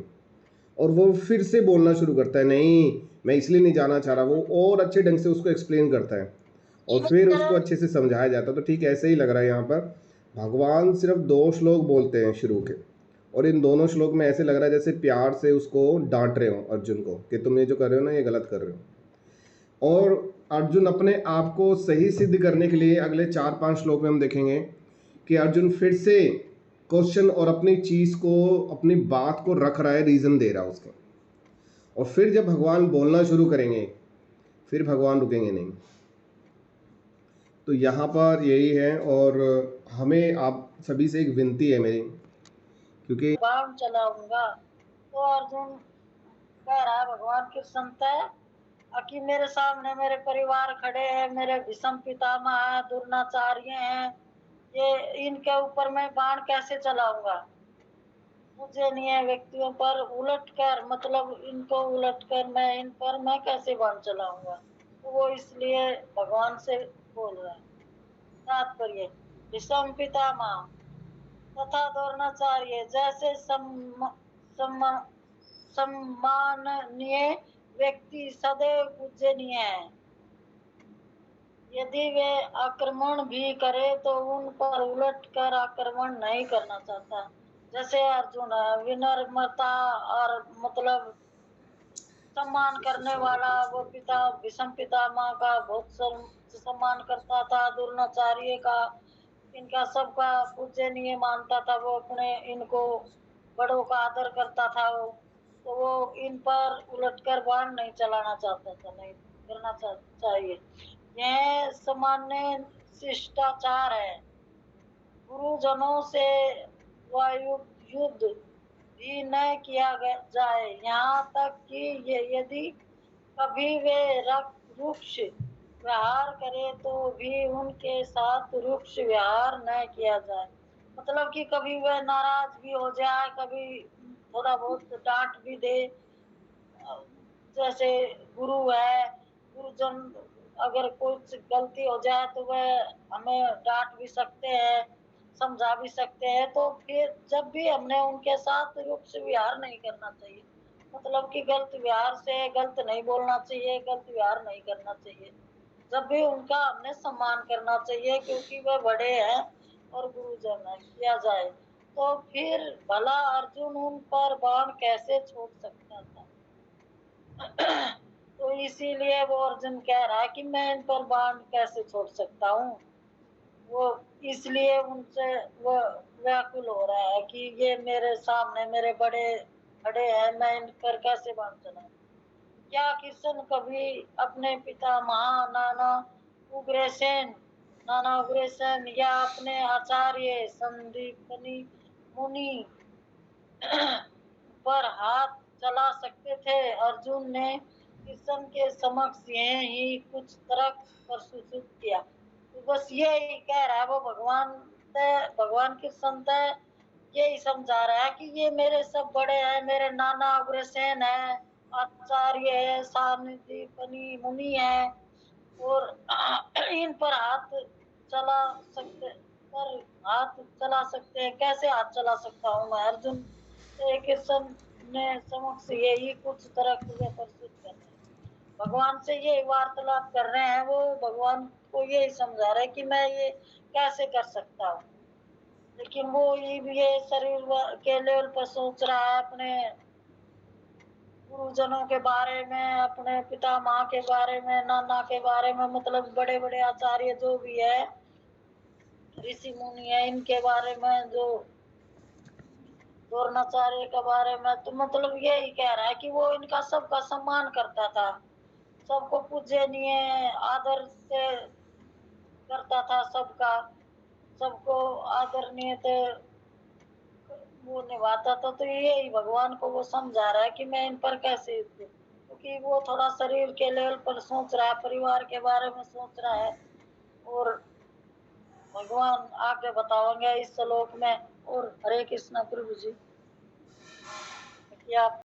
और वो फिर से बोलना शुरू करता है नहीं मैं इसलिए नहीं जाना चाह रहा, वो और अच्छे ढंग से उसको एक्सप्लेन करता है और फिर उसको अच्छे से समझाया जाता है। तो ठीक ऐसे ही लग रहा है यहाँ पर भगवान सिर्फ 2 श्लोक बोलते हैं शुरू के, और इन दोनों श्लोक में ऐसे लग रहा है जैसे प्यार से उसको डांट रहे हो अर्जुन को कि तुम ये जो कर रहे हो ना ये गलत कर रहे हो। और अर्जुन अपने आप को सही सिद्ध करने के लिए अगले 4-5 श्लोक में हम देखेंगे कि अर्जुन फिर से क्वेश्चन और अपनी चीज़ को, अपनी बात को रख रहा है, रीज़न दे रहा है उसके, और फिर जब भगवान बोलना शुरू करेंगे फिर भगवान रुकेंगे नहीं। तो यहाँ पर यही है, और हमें आप सभी से एक विनती है मेरी, क्योंकि बाण चलाऊंगा, तो अर्जुन कह रहा है भगवान की संत है कि मेरे सामने मेरे परिवार खड़े हैं, मेरे भीष्म पितामह है, द्रोणाचार्य हैं, ये इनके ऊपर मैं बाण कैसे चलाऊंगा? पूजनीय व्यक्तियों पर उलट कर, मतलब इनको उलट कर मैं इन पर मैं कैसे बाण चलाऊंगा? तो वो इसलिए भगवान से बोल रहा है। तात्पर्य, भीष्म पितामह तथा द्रोणाचार्य जैसे सम्माननीय व्यक्ति सदैव पूजनीय है। यदि वे आक्रमण भी करे तो उन पर उलट कर आक्रमण नहीं करना चाहता। जैसे अर्जुन विनम्रता और मतलब सम्मान करने वाला, वो भीष्म पितामह का बहुत सम्मान करता था, द्रोणाचार्य का, इनका सबका पूजनीय मानता था, वो अपने इनको बड़ों का आदर करता था, वो तो वो इन पर उलटकर बाण नहीं चलाना चाहता था, नहीं करना चाहिए। यह सामान्य शिष्टाचार है। गुरुजनों से युद्ध भी न किया जाए, यहाँ तक कि यदि कभी वे रुक्ष व्यवहार करे तो भी उनके साथ रुक्ष व्यवहार न किया जाए। मतलब कि कभी वह नाराज भी हो जाए, कभी थोड़ा बहुत डांट भी दे। जैसे गुरु है, गुरुजन अगर कुछ गलती हो जाए तो वह हमें डांट भी सकते हैं, समझा भी सकते हैं। तो फिर जब भी हमने उनके साथ रुख से व्यवहार नहीं करना चाहिए, मतलब कि गलत व्यवहार से गलत नहीं बोलना चाहिए, गलत व्यवहार नहीं करना चाहिए। जब भी उनका हमने सम्मान करना चाहिए, क्योंकि वह बड़े हैं और गुरुजन है, किया जाए। तो फिर भला अर्जुन उन पर बाण कैसे छोड़ सकता था? तो इसीलिए वो अर्जुन कह रहा है कि मैं इन पर बाण कैसे छोड़ सकता हूँ। वो इसलिए उनसे वो व्याकुल हो रहा है कि ये मेरे सामने मेरे बड़े खड़े हैं, मैं इन पर कैसे बाण चलाऊं। क्या कृष्ण कभी अपने पिता नाना उग्रसेन या अपने आचार्य संदीपनी मुनि पर हाथ चला सकते थे? अर्जुन ने कृष्ण के समक्ष यह ही कुछ तर्क प्रस्तुत किया। तो बस यही कह रहा है वो भगवान कृष्ण तय यही समझा रहा है कि ये मेरे सब बड़े हैं, मेरे नाना उग्रसेन है, आचार्य है, सांदीपनी मुनि है, और इन पर हाथ चला सकते हैं। कैसे हाथ चला सकता हूँ मैं? अर्जुन से कृष्ण ने समक्ष यही कुछ तर्क प्रस्तुत कर रहे हैं, भगवान से ये वार्तालाप कर रहे हैं। वो भगवान को यही समझा रहे हैं कि मैं ये कैसे कर सकता हूँ। लेकिन वो ये शरीर के लेवल पर सोच रहा है, अपने गुरुजनों के बारे में, अपने पिता माँ के बारे में, नाना के बारे में, मतलब बड़े बड़े आचार्य जो भी है, ऋषि मुनि है, इनके बारे में, जो द्रोणाचार्य के बारे में। तो मतलब यही कह रहा है कि वो इनका सबका सम्मान करता था, सबको पूजनीय आदर से करता था, सबको आदरणीय थे वो निभाता था। तो यही भगवान को वो समझा रहा है कि मैं इन पर कैसे युद्ध करूं, क्योंकि वो थोड़ा शरीर के लेवल पर सोच रहा है, परिवार के बारे में सोच रहा है। और भगवान आगे बताओगे इस श्लोक में। और हरे कृष्णा प्रभु जी, कि आप